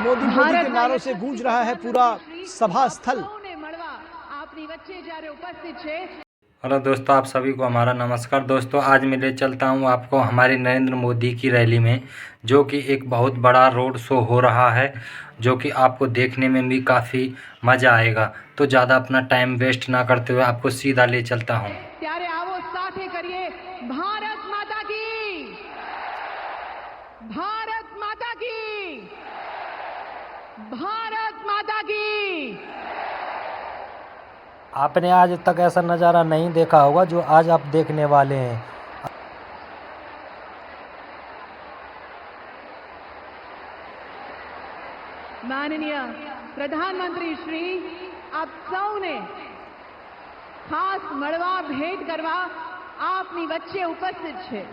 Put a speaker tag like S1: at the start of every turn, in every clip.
S1: मोदी मोदी के नारों से गूंज रहा है पूरा सभा स्थल।
S2: हेलो दोस्तों, आप सभी को हमारा नमस्कार। दोस्तों, आज मैं ले चलता हूं आपको हमारी नरेंद्र मोदी की रैली में, जो कि एक बहुत बड़ा रोड शो हो रहा है, जो कि आपको देखने में भी काफ़ी मज़ा आएगा। तो ज़्यादा अपना टाइम वेस्ट ना करते हुए आपको सीधा ले चलता हूं।
S3: ત્યારે આવો સાથે કરીએ ભારત માતા की, भारत माता की, भारत माता की।
S4: आपने आज तक ऐसा नज़ारा नहीं देखा होगा जो आज आप देखने वाले हैं।
S3: माननीय प्रधानमंत्री श्री, आप सौने खास મળવા भेंट करवा आपनी वच्चे उपस्थित छे।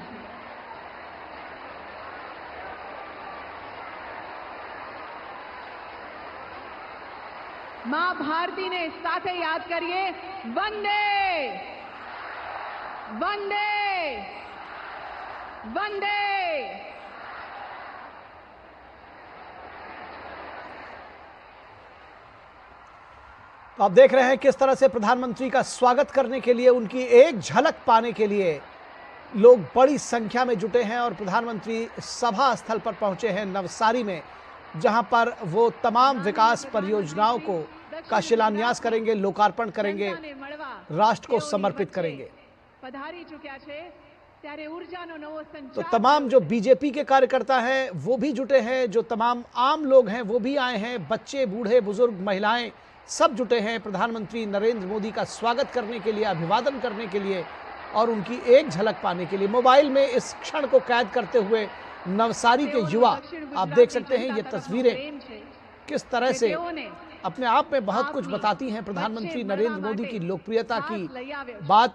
S3: मां भारती ने साथे याद करिए, वंदे वंदे वंदे।
S1: तो आप देख रहे हैं किस तरह से प्रधानमंत्री का स्वागत करने के लिए, उनकी एक झलक पाने के लिए लोग बड़ी संख्या में जुटे हैं और प्रधानमंत्री सभा स्थल पर पहुंचे हैं नवसारी में, जहां पर वो तमाम विकास परियोजनाओं का शिलान्यास करेंगे, लोकार्पण करेंगे, राष्ट्र को समर्पित करेंगे। तो तमाम जो बीजेपी के कार्यकर्ता हैं वो भी जुटे हैं, जो तमाम आम लोग हैं वो भी आए हैं, बच्चे, बूढ़े, बुजुर्ग, महिलाएं सब जुटे हैं प्रधानमंत्री नरेंद्र मोदी का स्वागत करने के लिए, अभिवादन करने के लिए और उनकी एक झलक पाने के लिए। मोबाइल में इस क्षण को कैद करते हुए नवसारी के युवा, आप देख सकते हैं ये तस्वीरें किस तरह से अपने आप में बहुत कुछ बताती हैं प्रधानमंत्री नरेंद्र मोदी की लोकप्रियता की बात।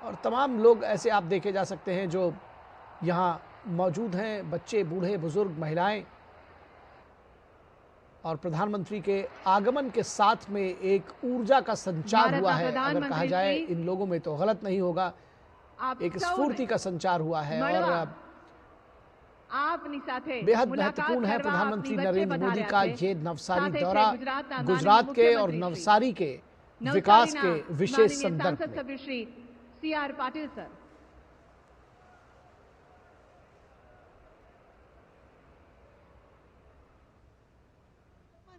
S1: और तमाम लोग ऐसे आप देखे जा सकते हैं जो यहाँ मौजूद हैं, बच्चे, बूढ़े, बुजुर्ग, महिलाएं। और प्रधानमंत्री के आगमन के साथ में एक ऊर्जा का संचार हुआ है, अगर कहा जाए इन लोगों में तो गलत नहीं होगा, एक स्फूर्ति का संचार हुआ है। और बेहद महत्वपूर्ण है प्रधानमंत्री नरेंद्र मोदी का ये नवसारी दौरा, गुजरात के और नवसारी के विकास के विशेष संदर्भ में।
S3: CR पाटिल सर,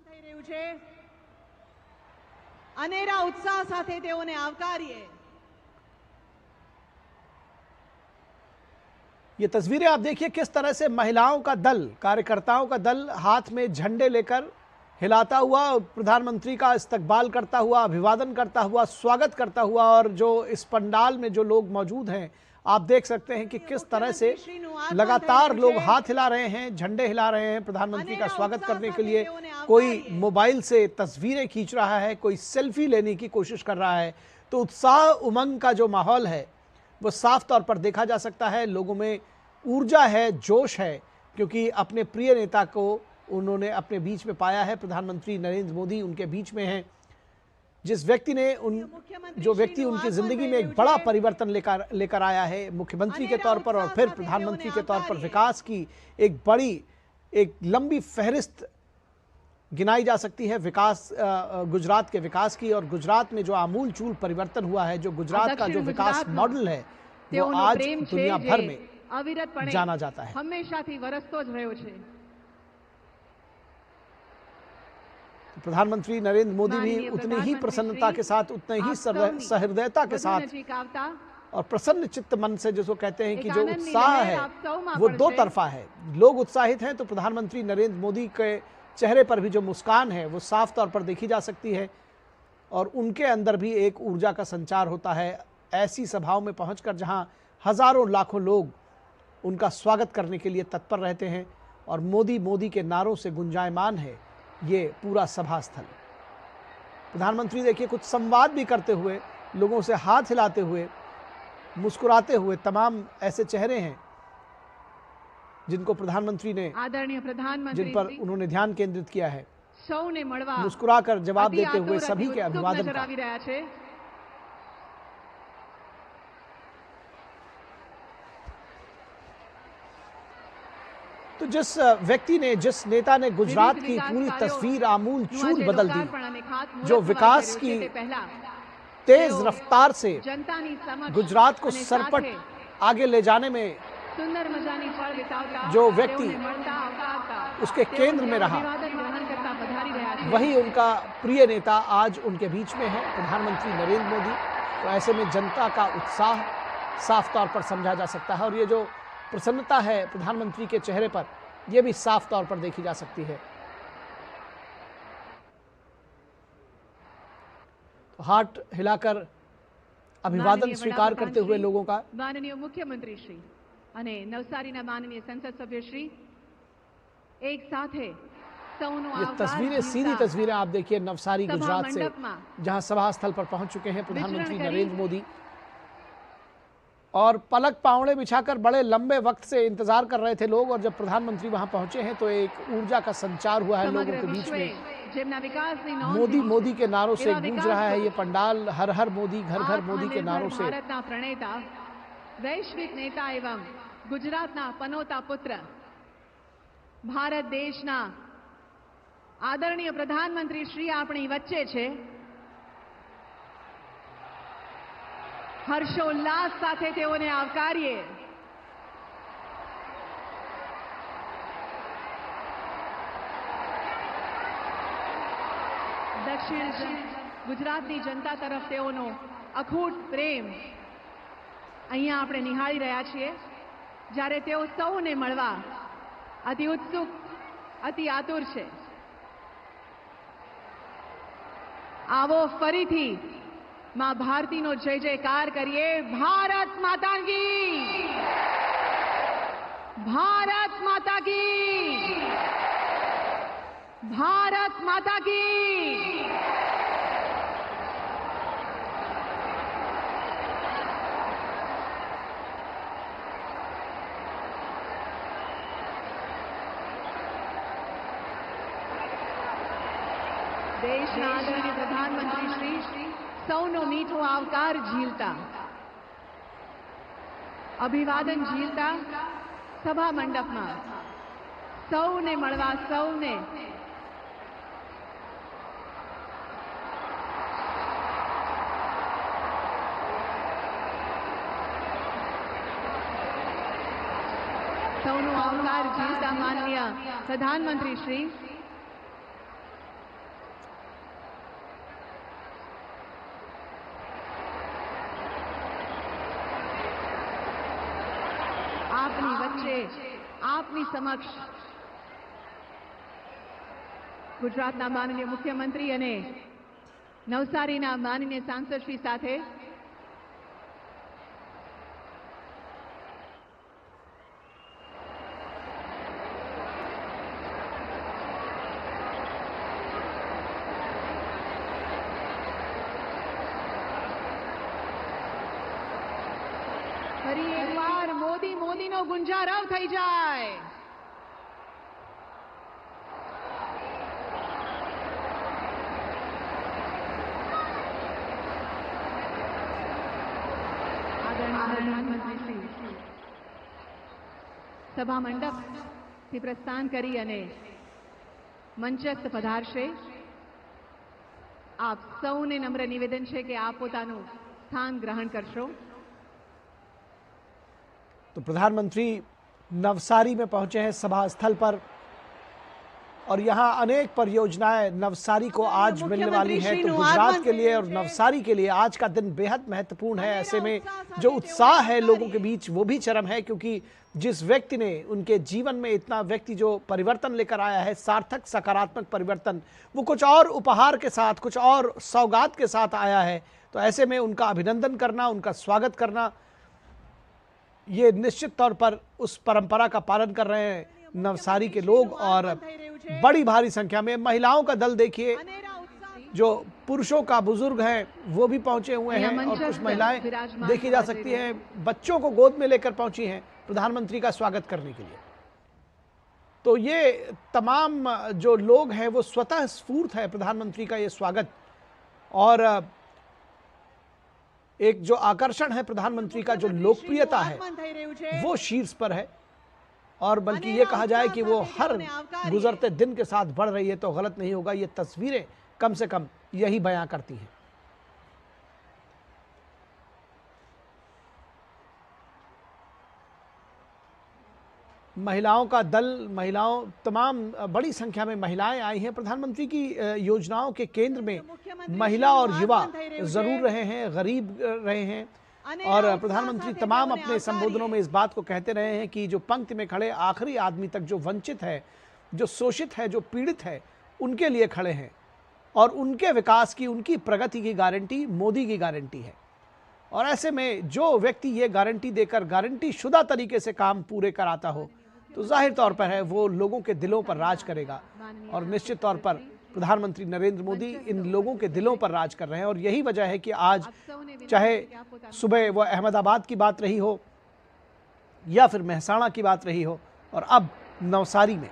S3: થઈ રહ્યું છે, અનેરા ઉત્સાહ સાથે તેઓને આવકારીએ।
S1: ये तस्वीरें आप देखिए किस तरह से महिलाओं का दल, कार्यकर्ताओं का दल हाथ में झंडे लेकर हिलाता हुआ प्रधानमंत्री का इस्तकबाल करता हुआ, अभिवादन करता हुआ, स्वागत करता हुआ। और जो इस पंडाल में जो लोग मौजूद हैं आप देख सकते हैं कि किस तरह से लगातार लोग हाथ हिला रहे हैं, झंडे हिला रहे हैं प्रधानमंत्री का स्वागत करने के लिए। कोई मोबाइल से तस्वीरें खींच रहा है, कोई सेल्फी लेने की कोशिश कर रहा है। तो उत्साह, उमंग का जो माहौल है वो साफ तौर पर देखा जा सकता है। लोगों में ऊर्जा है, जोश है, क्योंकि अपने प्रिय नेता को उन्होंने अपने बीच में पाया है। प्रधानमंत्री नरेंद्र मोदी उनके बीच में हैं, जिस व्यक्ति ने जो व्यक्ति उनकी जिंदगी में एक बड़ा परिवर्तन लेकर आया है, मुख्यमंत्री के तौर पर और फिर प्रधानमंत्री के तौर पर विकास की एक लंबी फहरिस्त गिनाई जा सकती है विकास, गुजरात के विकास की। और गुजरात में जो आमूल चूल परिवर्तन हुआ है, जो गुजरात का जो विकास मॉडल है वो आज दुनिया भर में जाना जाता है।
S3: હંમેશાથી વરસતો જ રહ્યો છે।
S1: प्रधानमंत्री नरेंद्र मोदी भी उतनी ही प्रसन्नता के साथ, उतने ही सहृदयता के साथ और प्रसन्न चित्त मन से, जिसको कहते हैं कि जो उत्साह है वो दो तरफा है। लोग उत्साहित हैं तो प्रधानमंत्री नरेंद्र मोदी के चेहरे पर भी जो मुस्कान है वो साफ तौर पर देखी जा सकती है और उनके अंदर भी एक ऊर्जा का संचार होता है ऐसी सभाओं में पहुंचकर, जहां हजारों लाखों लोग उनका स्वागत करने के लिए तत्पर रहते हैं और मोदी मोदी के नारों से गुंजायमान है ये पूरा सभा स्थल। प्रधानमंत्री देखिए कुछ संवाद भी करते हुए, लोगों से हाथ हिलाते हुए, मुस्कुराते हुए, तमाम ऐसे चेहरे हैं जिनको प्रधानमंत्री ने,
S3: आदरणीय प्रधानमंत्री
S1: जिन पर उन्होंने ध्यान केंद्रित किया है,
S3: સૌને મળવા
S1: मुस्कुराकर जवाब देते हुए सभी के अभिवादन
S3: નજર
S1: का।
S3: આવી રહ્યા છે।
S1: तो जिस व्यक्ति ने, जिस नेता ने गुजरात की पूरी तस्वीर आमूल चूल बदल दी, जो विकास की तेज रफ्तार से गुजरात को सरपट आगे ले जाने में जो व्यक्ति उसके केंद्र में रहा, वही उनका प्रिय नेता आज उनके बीच में है, प्रधानमंत्री नरेंद्र मोदी। तो ऐसे में जनता का उत्साह साफ तौर पर समझा जा सकता है और ये जो प्रसन्नता है प्रधानमंत्री के चेहरे पर, यह भी साफ तौर पर देखी जा सकती है। तो हाथ हिलाकर अभिवादन स्वीकार करते हुए लोगों का
S3: माननीय मुख्यमंत्री श्री અને નવસારીના માનનીય સંસદ સભ્ય શ્રી એક સાથે સૌનો
S1: ये तस्वीरें, सीधी तस्वीरें आप देखिए नवसारी गुजरात से, जहां सभा स्थल पर पहुंच चुके हैं प्रधानमंत्री नरेंद्र मोदी और पलक पावड़े बिछाकर बड़े लंबे वक्त से इंतजार कर रहे थे लोग। और जब प्रधानमंत्री वहां पहुंचे हैं तो एक ऊर्जा का संचार हुआ है लोगों के बीच में। मोदी मोदी के नारों से गूंज रहा है ये पंडाल, हर हर मोदी, घर घर मोदी के नारों से।
S3: प्रणेता, वैश्विक नेता एवं गुजरातना पनोता पुत्र, भारत देशना आदरणीय प्रधानमंत्री श्री अपनी वच्चे छे। हर्षोल्लास साथे तेओने आवकारीए। दक्षिण गुजरातनी जनता तरफ तेओनो अखूट प्रेम અહીંયા આપણે નિહાળી રહ્યા છીએ, જ્યારે તેઓ સૌને મળવા અતિ ઉત્સુક, અતિ આતુર છે। આવો ફરીથી માં ભારતીનો જય જયકાર કરીએ। ભારત માતા કી, ભારત માતા કી, ભારત માતા की। देशना आदरणीय प्रधानमंत्री श्री सौनो मीठो आवकार झीलता, अभिवादन झीलता सभा मंडप में सौने मळवा, सौने સૌનો આવકાર ઝીલતા માનનીય પ્રધાનમંત્રી શ્રી આપની વચ્ચે, આપની સમક્ષ ગુજરાતના માનનીય મુખ્યમંત્રી અને નવસારીના માનનીય સાંસદ શ્રી સાથે ફરી એકવાર મોદી મોદીનો ગુંજારવ થઈ જાય। પ્રધાનમંત્રી શ્રી સભા મંડપથી પ્રસ્થાન કરી અને મંચસ્થ પધારશે। આપ સૌને નમ્ર નિવેદન છે કે આપ પોતાનું સ્થાન ગ્રહણ કરશો।
S1: तो प्रधानमंत्री नवसारी में पहुंचे हैं सभा स्थल पर और यहां अनेक परियोजनाएं नवसारी को आज मिलने वाली हैं। तो गुजरात के लिए और नवसारी के लिए आज का दिन बेहद महत्वपूर्ण है। ऐसे में जो उत्साह है लोगों के बीच वो भी चरम है, क्योंकि जिस व्यक्ति ने उनके जीवन में इतना व्यक्ति जो परिवर्तन लेकर आया है, सार्थक सकारात्मक परिवर्तन, वो कुछ और उपहार के साथ, कुछ और सौगात के साथ आया है। तो ऐसे में उनका अभिनंदन करना, उनका स्वागत करना, ये निश्चित तौर पर उस परंपरा का पालन कर रहे हैं नवसारी के लोग। और बड़ी भारी संख्या में महिलाओं का दल देखिए, जो पुरुषों का बुजुर्ग हैं वो भी पहुंचे हुए हैं और कुछ महिलाएं देखी जा सकती हैं बच्चों को गोद में लेकर पहुंची हैं प्रधानमंत्री का स्वागत करने के लिए। तो ये तमाम जो लोग हैं वो स्वतः स्फूर्त है प्रधानमंत्री का ये स्वागत। और एक जो आकर्षण है प्रधानमंत्री का, जो लोकप्रियता है वो शीर्ष पर है। और बल्कि ये कहा जाए कि वो हर गुजरते दिन के साथ बढ़ रही है तो गलत नहीं होगा। ये तस्वीरें कम से कम यही बयां करती हैं। महिलाओं का दल, महिलाओं तमाम बड़ी संख्या में महिलाएं आई हैं। प्रधानमंत्री की योजनाओं के केंद्र में महिला और युवा जरूर रहे हैं, गरीब रहे हैं। और प्रधानमंत्री तमाम अपने संबोधनों में इस बात को कहते रहे हैं कि जो पंक्ति में खड़े आखिरी आदमी तक, जो वंचित है, जो शोषित है, जो पीड़ित है, उनके लिए खड़े हैं और उनके विकास की, उनकी प्रगति की गारंटी मोदी की गारंटी है। और ऐसे में जो व्यक्ति ये गारंटी देकर गारंटी शुदा तरीके से काम पूरे कराता हो तो जाहिर तौर पर है वो लोगों के दिलों पर राज करेगा। और निश्चित तौर पर प्रधानमंत्री नरेंद्र मोदी इन लोगों के दिलों पर राज कर रहे हैं। और यही वजह है कि आज चाहे सुबह वो अहमदाबाद की बात रही हो या फिर मेहसाणा की बात रही हो और अब नवसारी में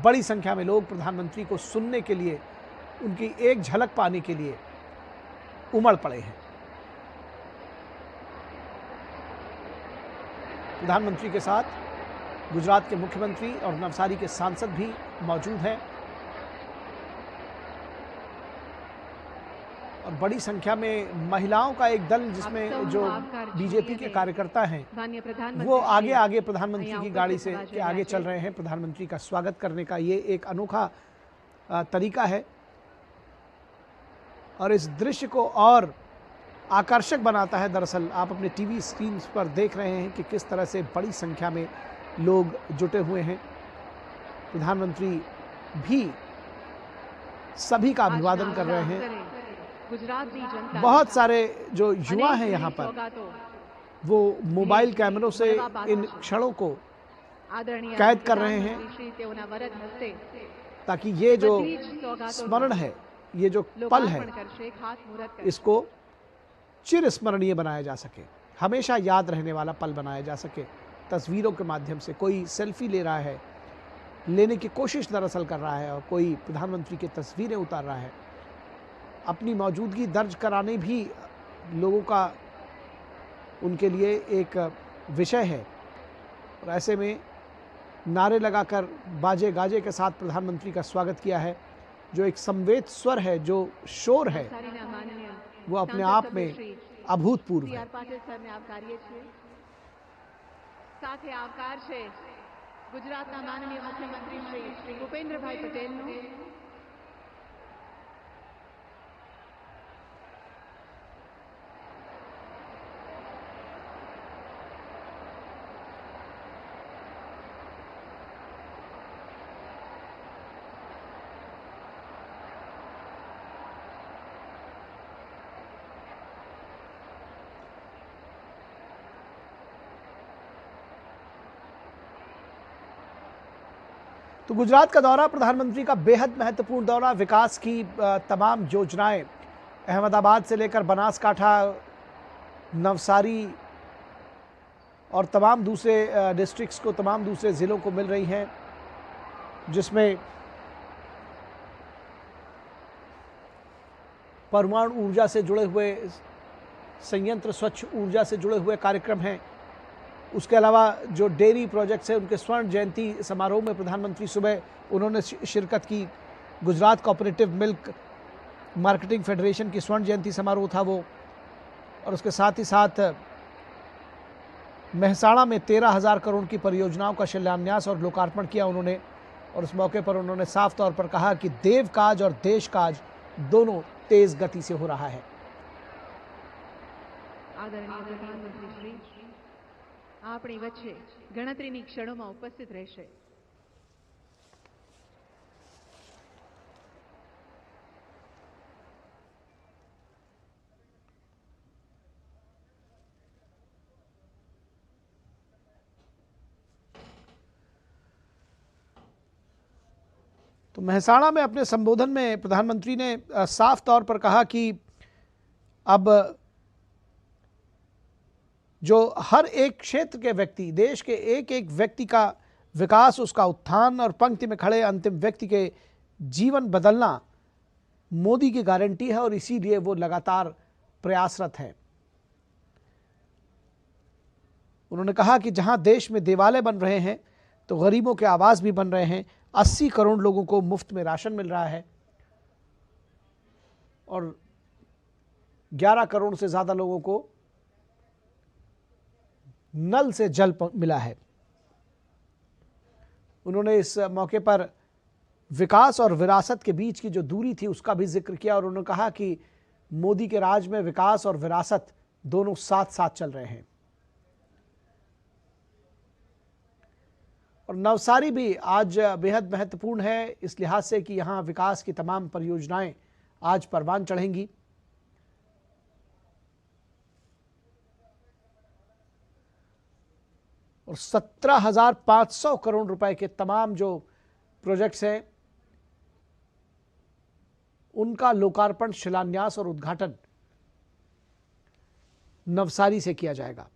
S1: बड़ी संख्या में लोग प्रधानमंत्री को सुनने के लिए, उनकी एक झलक पाने के लिए उमड़ पड़े हैं। प्रधानमंत्री के साथ गुजरात के मुख्यमंत्री और नवसारी के सांसद भी मौजूद हैं और बड़ी संख्या में महिलाओं का एक दल जिसमें जो बीजेपी के कार्यकर्ता हैं वो आगे आगे प्रधानमंत्री की गाड़ी से के आगे चल रहे हैं। प्रधानमंत्री का स्वागत करने का ये एक अनोखा तरीका है और इस दृश्य को और आकर्षक बनाता है। दरअसल आप अपने टीवी स्क्रीन पर देख रहे हैं कि किस तरह से बड़ी संख्या में लोग जुटे हुए हैं। प्रधानमंत्री भी सभी का अभिवादन कर रहे हैं। बहुत सारे जो युवा हैं यहाँ पर वो मोबाइल कैमरों से इन क्षणों को कैद कर रहे हैं ताकि ये जो स्मरण है, ये जो पल है, इसको चिर स्मरणीय बनाया जा सके, हमेशा याद रहने वाला पल बनाया जा सके। तस्वीरों के माध्यम से कोई सेल्फी ले रहा है, लेने की कोशिश दरअसल कर रहा है और कोई प्रधानमंत्री की तस्वीरें उतार रहा है। अपनी मौजूदगी दर्ज कराने भी लोगों का उनके लिए एक विषय है और ऐसे में नारे लगाकर बाजे गाजे के साथ प्रधानमंत्री का स्वागत किया है। जो एक संवेद स्वर है, जो शोर है, वो अपने आप में अभूतपूर्व है।
S3: સાથે આવકાર છે ગુજરાતના માનનીય મુખ્યમંત્રી શ્રી ભૂપેન્દ્રભાઈ પટેલનો।
S1: तो गुजरात का दौरा प्रधानमंत्री का बेहद महत्वपूर्ण दौरा। विकास की तमाम योजनाएं अहमदाबाद से लेकर बनासकाठा, नवसारी और तमाम दूसरे डिस्ट्रिक्ट्स को, तमाम दूसरे ज़िलों को मिल रही हैं, जिसमें परमाणु ऊर्जा से जुड़े हुए संयंत्र, स्वच्छ ऊर्जा से जुड़े हुए कार्यक्रम हैं। उसके अलावा जो डेयरी प्रोजेक्ट्स हैं, उनके स्वर्ण जयंती समारोह में प्रधानमंत्री सुबह उन्होंने शिरकत की। Gujarat cooperative milk marketing federation की स्वर्ण जयंती समारोह था वो। और उसके साथ ही साथ मेहसाणा में 13,000 करोड़ की परियोजनाओं का शिलान्यास और लोकार्पण किया उन्होंने। और उस मौके पर उन्होंने साफ तौर पर कहा कि देव काज और देश काज दोनों तेज गति से हो रहा है।
S3: आदरणीय प्रधानमंत्री श्री આપણી વચ્ચે ગણતરીની ક્ષણોમાં ઉપસ્થિત રહેશે।
S1: तो मेहसाणा में अपने संबोधन में प्रधानमंत्री ने साफ तौर पर कहा कि अब जो हर एक क्षेत्र के व्यक्ति, देश के एक एक व्यक्ति का विकास, उसका उत्थान और पंक्ति में खड़े अंतिम व्यक्ति के जीवन बदलना मोदी की गारंटी है और इसीलिए वो लगातार प्रयासरत हैं। उन्होंने कहा कि जहां देश में देवालय बन रहे हैं तो गरीबों के आवास भी बन रहे हैं। 80 करोड़ लोगों को मुफ्त में राशन मिल रहा है और 11 करोड़ से ज्यादा लोगों को नल से जल मिला है। उन्होंने इस मौके पर विकास और विरासत के बीच की जो दूरी थी उसका भी जिक्र किया और उन्होंने कहा कि मोदी के राज में विकास और विरासत दोनों साथ साथ चल रहे हैं। और नवसारी भी आज बेहद महत्वपूर्ण है इस लिहाज से कि यहां विकास की तमाम परियोजनाएं आज परवान चढ़ेंगी। और 17,500 करोड़ रुपए के तमाम जो प्रोजेक्ट्स हैं उनका लोकार्पण, शिलान्यास और उद्घाटन नवसारी से किया जाएगा।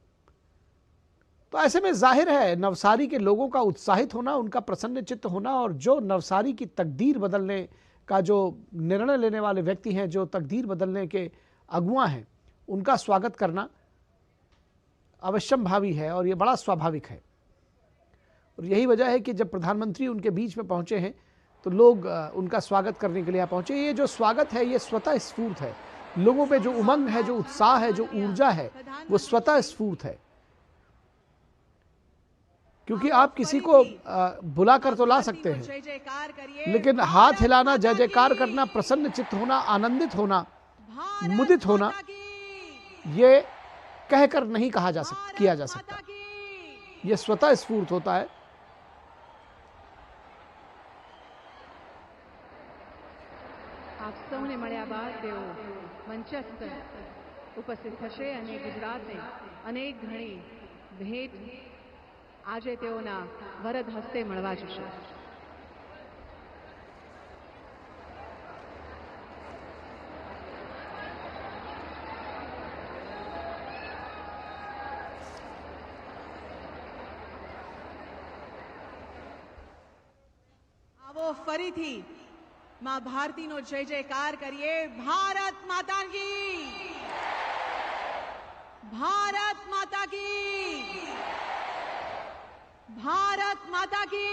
S1: तो ऐसे में जाहिर है नवसारी के लोगों का उत्साहित होना, उनका प्रसन्नचित्त होना और जो नवसारी की तकदीर बदलने का जो निर्णय लेने वाले व्यक्ति हैं, जो तकदीर बदलने के अगुआ हैं, उनका स्वागत करना अवश्यंभावी है और ये बड़ा स्वाभाविक है। और यही वजह है कि जब प्रधानमंत्री उनके बीच में पहुंचे हैं तो लोग उनका स्वागत करने के लिए यहाँ पहुंचे। ये जो स्वागत है ये स्वतः स्फूर्त है। लोगों पे जो उमंग है, जो उत्साह है, जो ऊर्जा है, वो स्वतः स्फूर्त है। क्योंकि आप किसी को बुला कर तो ला सकते हैं, लेकिन हाथ हिलाना, जय जयकार करना, प्रसन्न चित्त होना, आनंदित होना, मुदित होना, ये कहकर नहीं किया जा सकता। ये स्वतः स्फूर्त होता है।
S3: આપ સૌને મળ્યા બાદ તેઓ મંચસ્થ ઉપસ્થિત થશે અને ગુજરાતને અનેક ઘણી ભેટ આજે તેઓના વરદ હસ્તે મળવા જશે। આવો ફરીથી मां भारती नो जय जयकार करिए। भारत माता की, भारत माता की, भारत माता की।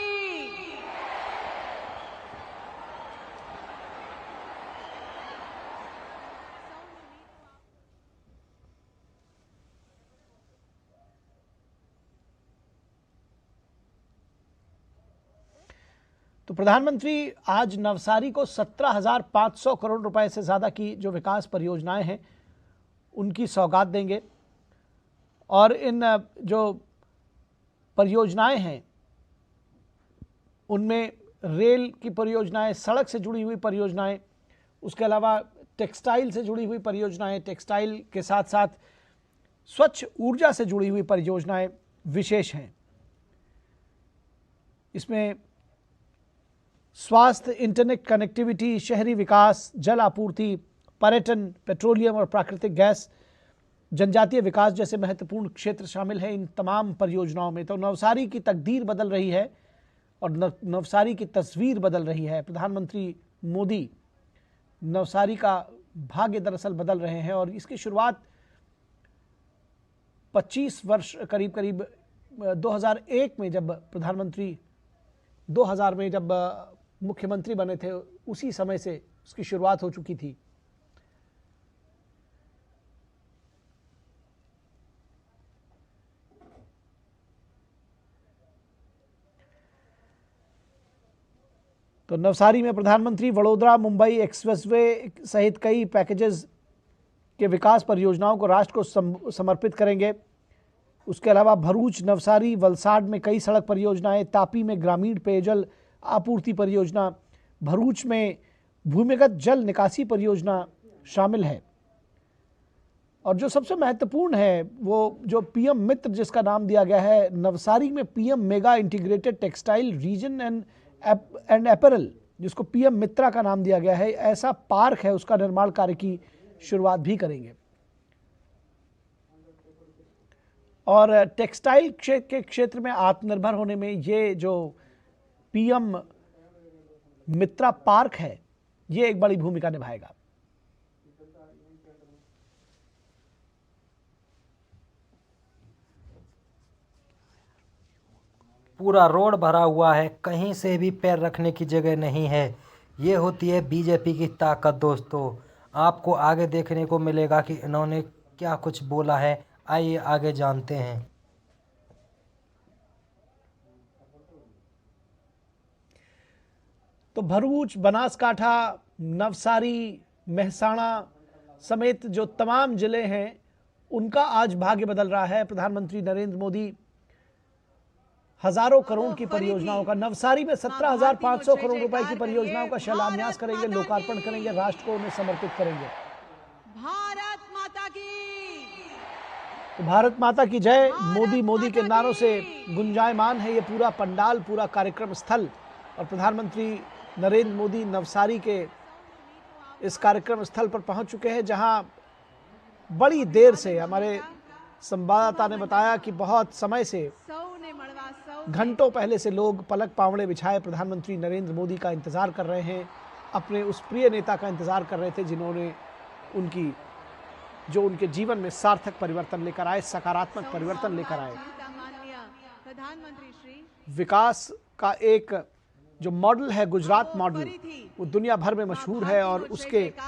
S1: तो प्रधानमंत्री आज नवसारी को 17,500 करोड़ रुपए से ज़्यादा की जो विकास परियोजनाएं हैं उनकी सौगात देंगे। और इन जो परियोजनाएं हैं उनमें रेल की परियोजनाएं, सड़क से जुड़ी हुई परियोजनाएं, उसके अलावा टेक्सटाइल से जुड़ी हुई परियोजनाएं, टेक्सटाइल के साथ साथ स्वच्छ ऊर्जा से जुड़ी हुई परियोजनाएं विशेष हैं। इसमें स्वास्थ्य, इंटरनेट कनेक्टिविटी, शहरी विकास, जल आपूर्ति, पर्यटन, पेट्रोलियम और प्राकृतिक गैस, जनजातीय विकास जैसे महत्वपूर्ण क्षेत्र शामिल हैं इन तमाम परियोजनाओं में। तो नवसारी की तकदीर बदल रही है और नवसारी की तस्वीर बदल रही है। प्रधानमंत्री मोदी नवसारी का भाग्य दरअसल बदल रहे हैं और इसकी शुरुआत 25 वर्ष करीब 2001 में जब प्रधानमंत्री 2000 में जब मुख्यमंत्री बने थे उसी समय से उसकी शुरुआत हो चुकी थी। तो नवसारी में प्रधानमंत्री वडोदरा मुंबई एक्सप्रेसवे सहित कई पैकेजेस के विकास परियोजनाओं को राष्ट्र को समर्पित करेंगे। उसके अलावा भरूच, नवसारी, वलसाड में कई सड़क परियोजनाएं, तापी में ग्रामीण पेयजल आपूर्ति परियोजना, भरूच में भूमिगत जल निकासी परियोजना शामिल है। और जो सबसे महत्वपूर्ण है वो जो पीएम मित्र जिसका नाम दिया गया है, नवसारी में PM mega integrated textile reason and apparel, जिसको पीएम मित्रा का नाम दिया गया है, ऐसा पार्क है, उसका निर्माण कार्य की शुरुआत भी करेंगे। और टेक्सटाइल के क्षेत्र में आत्मनिर्भर होने में ये जो पीएम मित्रा पार्क है ये एक बड़ी भूमिका निभाएगा।
S4: पूरा रोड भरा हुआ है, कहीं से भी पैर रखने की जगह नहीं है। ये होती है बीजेपी की ताकत दोस्तों। आपको आगे देखने को मिलेगा कि इन्होंने क्या कुछ बोला है। आइए आगे जानते हैं।
S1: तो भरूच, बनासकाठा, नवसारी, मेहसाणा समेत जो तमाम जिले हैं उनका आज भाग्य बदल रहा है। प्रधानमंत्री नरेंद्र मोदी हजारों करोड़ की परियोजनाओं का, नवसारी में 17,500 करोड़ रुपए की परियोजनाओं का शिलान्यास करेंगे, लोकार्पण करेंगे, राष्ट्र को उन्हें समर्पित करेंगे।
S3: भारत माता की,
S1: तो भारत माता की जय, मोदी मोदी के नारों से गुंजायमान है ये पूरा पंडाल, पूरा कार्यक्रम स्थल। और प्रधानमंत्री नरेंद्र मोदी नवसारी के इस कार्यक्रम स्थल पर पहुंच चुके हैं, जहां बड़ी देर से हमारे संवाददाता ने बताया कि बहुत समय से, घंटों पहले से लोग पलक पावड़े बिछाए प्रधानमंत्री नरेंद्र मोदी का इंतजार कर रहे हैं, अपने उस प्रिय नेता का इंतजार कर रहे थे जिन्होंने उनके जीवन में सार्थक परिवर्तन लेकर आए, सकारात्मक परिवर्तन लेकर आए। विकास का एक जो मॉडल है, गुजरात मॉडल, वो दुनिया भर में मशहूर है और उसके